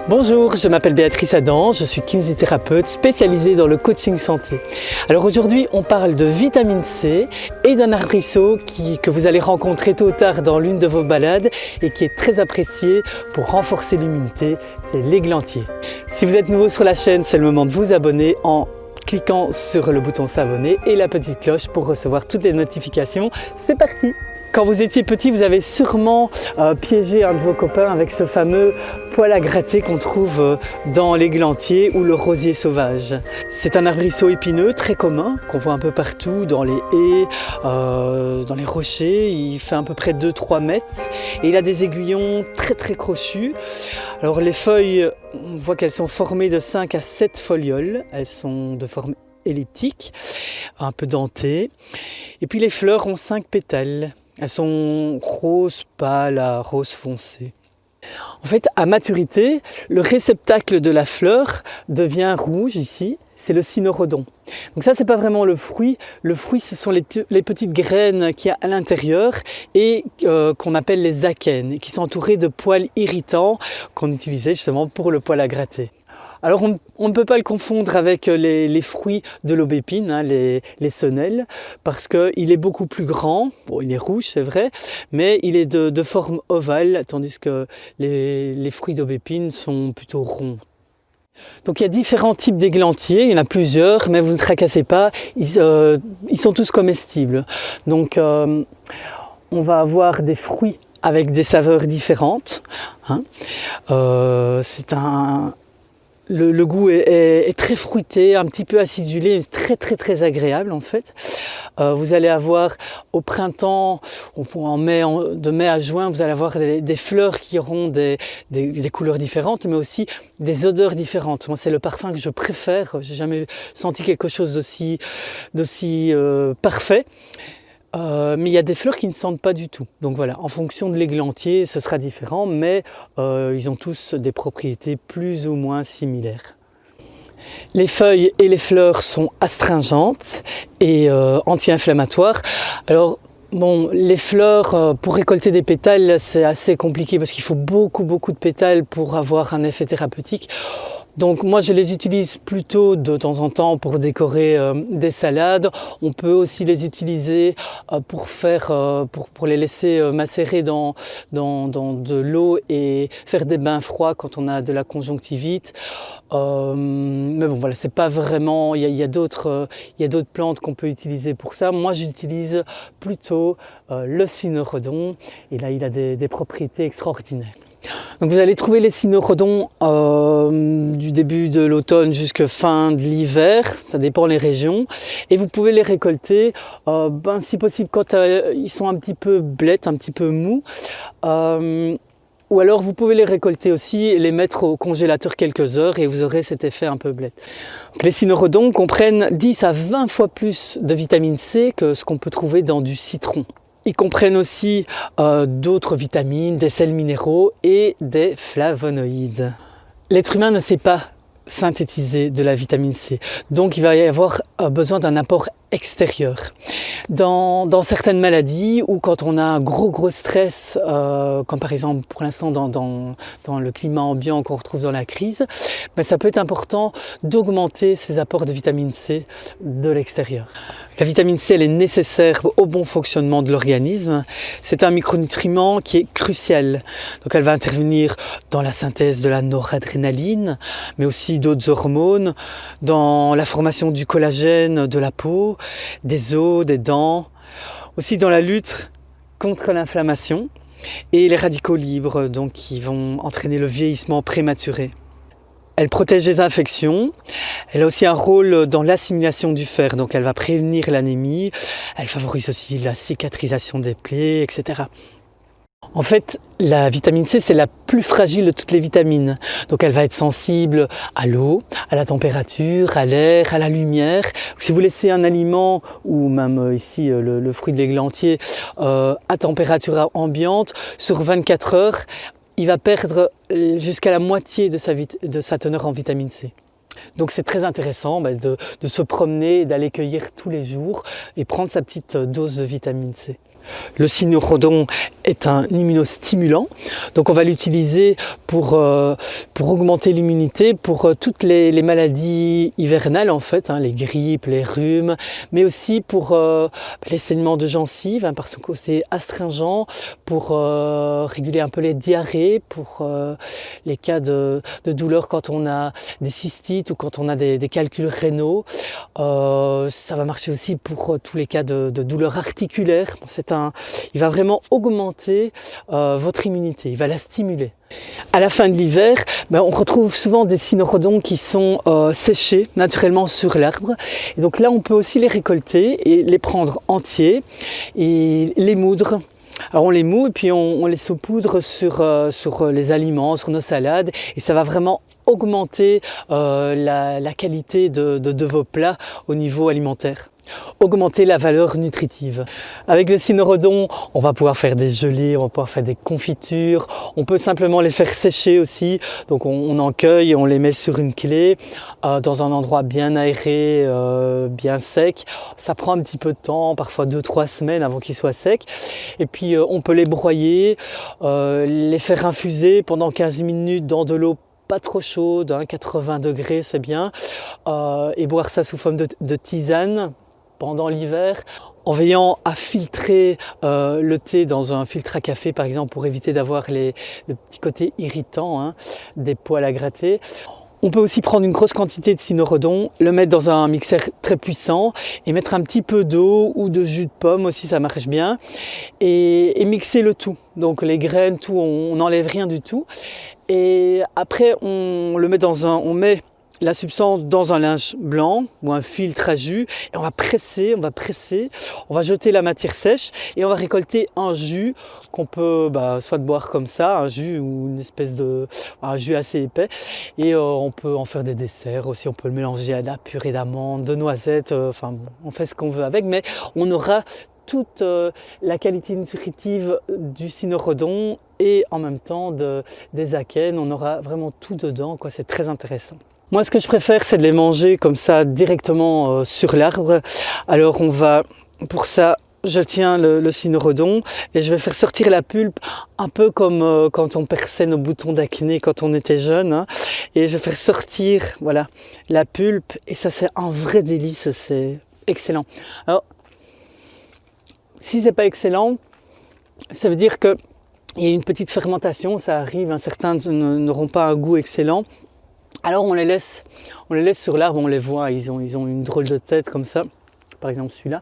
Bonjour, je m'appelle Béatrice Adam, je suis kinésithérapeute spécialisée dans le coaching santé. Alors aujourd'hui, on parle de vitamine C et d'un arbrisseau que vous allez rencontrer tôt ou tard dans l'une de vos balades et qui est très apprécié pour renforcer l'immunité, c'est l'églantier. Si vous êtes nouveau sur la chaîne, c'est le moment de vous abonner en cliquant sur le bouton s'abonner et la petite cloche pour recevoir toutes les notifications. C'est parti! Quand vous étiez petit, vous avez sûrement piégé un de vos copains avec ce fameux poil à gratter qu'on trouve dans l'églantier ou le rosier sauvage. C'est un arbrisseau épineux très commun qu'on voit un peu partout dans les haies, dans les rochers. Il fait à peu près 2-3 mètres et il a des aiguillons très crochus. Alors les feuilles, on voit qu'elles sont formées de 5 à 7 folioles. Elles sont de forme elliptique, un peu dentées. Et puis les fleurs ont 5 pétales. Elles sont roses pâles à rose foncé. En fait, à maturité, le réceptacle de la fleur devient rouge ici, c'est le cynorrhodon. Donc ça, c'est pas vraiment le fruit. Le fruit, ce sont les petites graines qu'il y a à l'intérieur et qu'on appelle les akènes, qui sont entourées de poils irritants qu'on utilisait justement pour le poil à gratter. Alors on ne peut pas le confondre avec les fruits de l'aubépine, hein, les senelles, parce qu'il est beaucoup plus grand. Bon, il est rouge, c'est vrai, mais il est de forme ovale, tandis que les fruits d'aubépine sont plutôt ronds. Donc il y a différents types d'églantiers, il y en a plusieurs, mais vous ne tracassez pas, ils sont tous comestibles. Donc on va avoir des fruits avec des saveurs différentes. Hein. Le goût est très fruité, un petit peu acidulé, très agréable en fait. Vous allez avoir au printemps, de mai à juin, vous allez avoir des fleurs qui auront des couleurs différentes, mais aussi des odeurs différentes. Moi, c'est le parfum que je préfère. J'ai jamais senti quelque chose d'aussi parfait. Mais il y a des fleurs qui ne sentent pas du tout. Donc voilà, en fonction de l'églantier, ce sera différent, mais ils ont tous des propriétés plus ou moins similaires. Les feuilles et les fleurs sont astringentes et anti-inflammatoires. Alors, bon, les fleurs, pour récolter des pétales, c'est assez compliqué parce qu'il faut beaucoup de pétales pour avoir un effet thérapeutique. Donc moi je les utilise plutôt de temps en temps pour décorer des salades. On peut aussi les utiliser pour les laisser macérer dans de l'eau et faire des bains froids quand on a de la conjonctivite. Mais bon voilà, c'est pas vraiment. Il y a d'autres plantes qu'on peut utiliser pour ça. Moi j'utilise plutôt le cynorrhodon et là il a des propriétés extraordinaires. Donc vous allez trouver les cynorrhodons du début de l'automne jusqu'à fin de l'hiver, ça dépend les régions, et vous pouvez les récolter si possible quand ils sont un petit peu blettes, un petit peu mous, ou alors vous pouvez les récolter aussi et les mettre au congélateur quelques heures et vous aurez cet effet un peu blette. Les cynorrhodons comprennent 10 à 20 fois plus de vitamine C que ce qu'on peut trouver dans du citron. Ils comprennent aussi d'autres vitamines, des sels minéraux et des flavonoïdes. L'être humain ne sait pas synthétiser de la vitamine C, donc il va y avoir besoin d'un apport extérieur. Dans certaines maladies ou quand on a un gros stress, comme par exemple pour l'instant dans le climat ambiant qu'on retrouve dans la crise, ça peut être important d'augmenter ces apports de vitamine C de l'extérieur. La vitamine C, elle est nécessaire au bon fonctionnement de l'organisme. C'est un micronutriment qui est crucial. Donc elle va intervenir dans la synthèse de la noradrénaline, mais aussi d'autres hormones, dans la formation du collagène de la peau, des os, des dents, aussi dans la lutte contre l'inflammation et les radicaux libres donc, qui vont entraîner le vieillissement prématuré. Elle protège les infections, elle a aussi un rôle dans l'assimilation du fer, donc elle va prévenir l'anémie, elle favorise aussi la cicatrisation des plaies, etc. En fait, la vitamine C, c'est la plus fragile de toutes les vitamines. Donc elle va être sensible à l'eau, à la température, à l'air, à la lumière. Si vous laissez un aliment, ou même ici le fruit de l'églantier, à température ambiante, sur 24 heures, il va perdre jusqu'à la moitié de sa teneur en vitamine C. Donc c'est très intéressant de se promener, d'aller cueillir tous les jours et prendre sa petite dose de vitamine C. Le cynorhodon est un immunostimulant, donc on va l'utiliser pour augmenter l'immunité pour toutes les maladies hivernales en fait, les grippes, les rhumes, mais aussi pour les saignements de gencives par son côté astringent, pour réguler un peu les diarrhées, pour les cas de douleur quand on a des cystites ou quand on a des calculs rénaux. Ça va marcher aussi pour tous les cas de douleurs articulaires. Il va vraiment augmenter votre immunité, il va la stimuler. À la fin de l'hiver, on retrouve souvent des cynorhodons qui sont séchés naturellement sur l'arbre. Et donc là, on peut aussi les récolter et les prendre entiers et les moudre. Alors on les moud et puis on les saupoudre sur les aliments, sur nos salades, et ça va vraiment augmenter la qualité de vos plats au niveau alimentaire. Augmenter la valeur nutritive. Avec le cynorhodon, on va pouvoir faire des gelées, on va pouvoir faire des confitures, on peut simplement les faire sécher aussi, donc on en cueille, on les met sur une clé dans un endroit bien aéré, bien sec. Ça prend un petit peu de temps, parfois 2-3 semaines avant qu'ils soient secs, et puis on peut les broyer, les faire infuser pendant 15 minutes dans de l'eau pas trop chaude, 80 degrés c'est bien, et boire ça sous forme de tisane pendant l'hiver, en veillant à filtrer le thé dans un filtre à café par exemple pour éviter d'avoir le petit côté irritant des poils à gratter. On peut aussi prendre une grosse quantité de cynorhodon, le mettre dans un mixeur très puissant et mettre un petit peu d'eau ou de jus de pomme aussi, ça marche bien, et mixer le tout. Donc les graines, tout, on n'enlève rien du tout. Et après on met la substance dans un linge blanc ou un filtre à jus et on va presser, on va jeter la matière sèche et on va récolter un jus qu'on peut soit boire comme ça, un jus ou une espèce un jus assez épais, et on peut en faire des desserts aussi, on peut le mélanger à de la purée d'amandes, de noisettes, on fait ce qu'on veut avec, mais on aura toute la qualité nutritive du cynorhodon et en même temps des akènes, on aura vraiment tout dedans, c'est très intéressant. Moi, ce que je préfère, c'est de les manger comme ça directement sur l'arbre. Alors pour ça, je tiens le cynorhodon et je vais faire sortir la pulpe un peu comme quand on perçait nos boutons d'acné quand on était jeune. Et je vais faire sortir, voilà, la pulpe, et ça c'est un vrai délice, c'est excellent. Alors, si c'est pas excellent, ça veut dire qu'il y a une petite fermentation, ça arrive, certains n'auront pas un goût excellent. Alors on les laisse sur l'arbre, on les voit, ils ont une drôle de tête comme ça. Par exemple celui-là,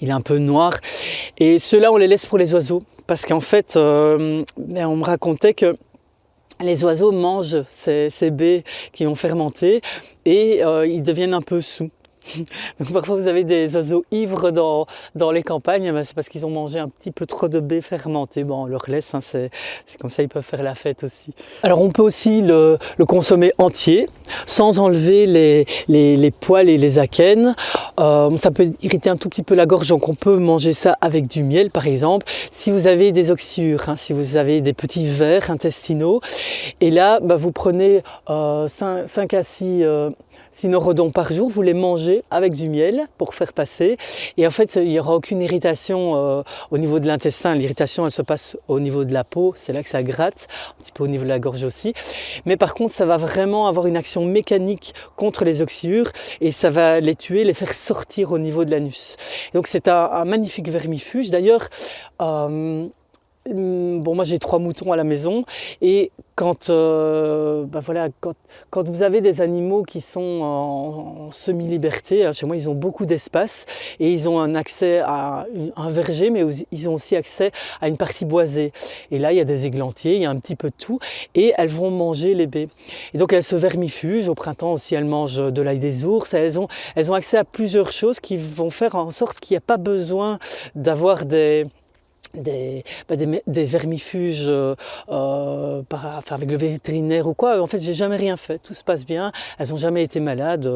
il est un peu noir. Et ceux-là on les laisse pour les oiseaux, parce qu'en fait on me racontait que les oiseaux mangent ces baies qui ont fermenté et ils deviennent un peu saouls. Donc parfois vous avez des oiseaux ivres dans les campagnes, c'est parce qu'ils ont mangé un petit peu trop de baies fermentées. Bon, on leur laisse, c'est comme ça, ils peuvent faire la fête aussi. Alors on peut aussi le consommer entier, sans enlever les poils et les akènes. Ça peut irriter un tout petit peu la gorge, donc on peut manger ça avec du miel par exemple. Si vous avez des oxyures, si vous avez des petits vers intestinaux, et là vous prenez 5 à 6 cynorhodons par jour, vous les mangez avec du miel pour faire passer, et en fait il n'y aura aucune irritation au niveau de l'intestin. L'irritation elle se passe au niveau de la peau, c'est là que ça gratte, un petit peu au niveau de la gorge aussi, mais par contre ça va vraiment avoir une action mécanique contre les oxyures et ça va les tuer, les faire sortir au niveau de l'anus. Donc c'est un magnifique vermifuge. D'ailleurs moi j'ai 3 moutons à la maison, et quand vous avez des animaux qui sont en semi-liberté, chez moi ils ont beaucoup d'espace et ils ont un accès à un verger, mais ils ont aussi accès à une partie boisée. Et là il y a des églantiers, il y a un petit peu de tout, et elles vont manger les baies. Et donc elles se vermifugent. Au printemps aussi elles mangent de l'ail des ours. Elles ont accès à plusieurs choses qui vont faire en sorte qu'il n'y a pas besoin d'avoir des vermifuges avec le vétérinaire ou quoi. En fait, j'ai jamais rien fait, tout se passe bien, elles n'ont jamais été malades,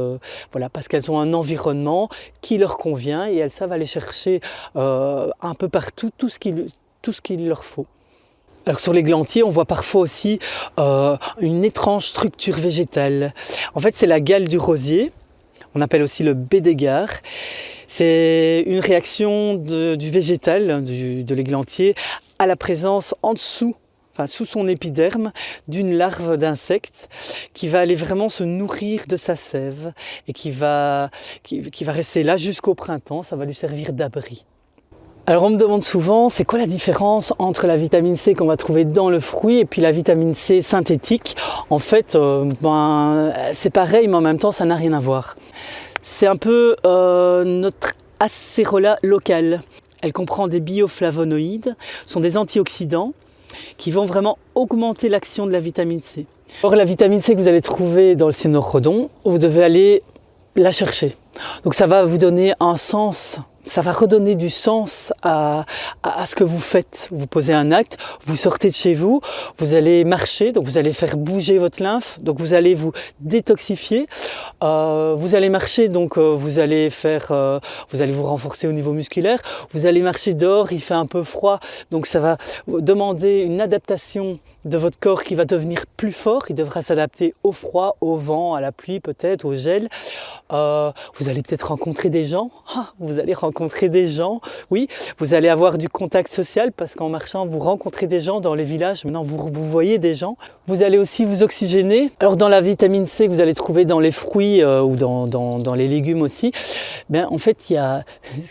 parce qu'elles ont un environnement qui leur convient et elles savent aller chercher un peu partout tout ce qu'il leur faut. Alors sur l'églantier, on voit parfois aussi une étrange structure végétale. En fait, c'est la gale du rosier, on appelle aussi le bédégard. C'est une réaction du végétal, de l'églantier, à la présence en dessous, enfin sous son épiderme, d'une larve d'insecte qui va aller vraiment se nourrir de sa sève et qui va rester là jusqu'au printemps. Ça va lui servir d'abri. Alors on me demande souvent, c'est quoi la différence entre la vitamine C qu'on va trouver dans le fruit et puis la vitamine C synthétique? En fait, c'est pareil, mais en même temps, ça n'a rien à voir. C'est un peu notre acérola locale. Elle comprend des bioflavonoïdes, ce sont des antioxydants qui vont vraiment augmenter l'action de la vitamine C. Or, la vitamine C que vous allez trouver dans le cynorrhodon, vous devez aller la chercher. Donc ça va vous donner un sens. Ça va redonner du sens à ce que vous faites. Vous posez un acte, vous sortez de chez vous, vous allez marcher, donc vous allez faire bouger votre lymphe, donc vous allez vous détoxifier. Vous allez marcher, donc vous allez vous renforcer au niveau musculaire. Vous allez marcher dehors, il fait un peu froid, donc ça va demander une adaptation de votre corps qui va devenir plus fort. Il devra s'adapter au froid, au vent, à la pluie peut-être, au gel. Vous allez peut-être rencontrer des gens. Vous allez rencontrer des gens, oui. Vous allez avoir du contact social parce qu'en marchant, vous rencontrez des gens dans les villages. Maintenant, vous voyez des gens. Vous allez aussi vous oxygéner. Alors, dans la vitamine C que vous allez trouver dans les fruits ou dans les légumes aussi, en fait, ce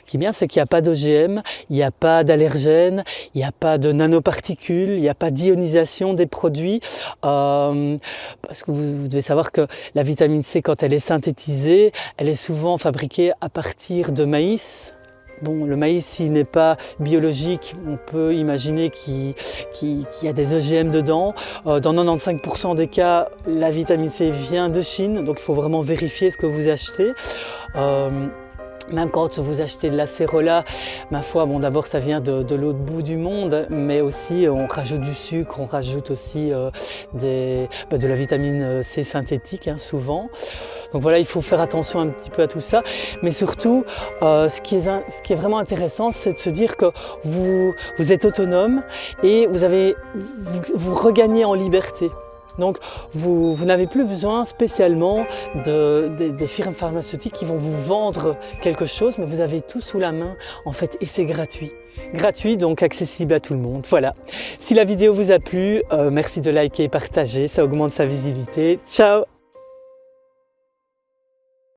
qui est bien, c'est qu'il n'y a pas d'OGM, il n'y a pas d'allergènes, il n'y a pas de nanoparticules, il n'y a pas d'ionisation des produits. Parce que vous devez savoir que la vitamine C, quand elle est synthétisée, elle est souvent fabriquée à partir de maïs. Bon, le maïs, s'il n'est pas biologique, on peut imaginer qu'il y a des OGM dedans. Dans 95% des cas, la vitamine C vient de Chine, donc il faut vraiment vérifier ce que vous achetez. Même quand vous achetez de l'acérola, ma foi, d'abord ça vient de l'autre bout du monde, mais aussi on rajoute du sucre, on rajoute aussi de la vitamine C synthétique, souvent. Donc voilà, il faut faire attention un petit peu à tout ça. Mais surtout, ce qui est vraiment intéressant, c'est de se dire que vous êtes autonome et vous regagnez en liberté. Donc vous n'avez plus besoin spécialement des firmes pharmaceutiques qui vont vous vendre quelque chose, mais vous avez tout sous la main en fait et c'est gratuit. Gratuit, donc accessible à tout le monde. Voilà. Si la vidéo vous a plu, merci de liker et partager, ça augmente sa visibilité. Ciao!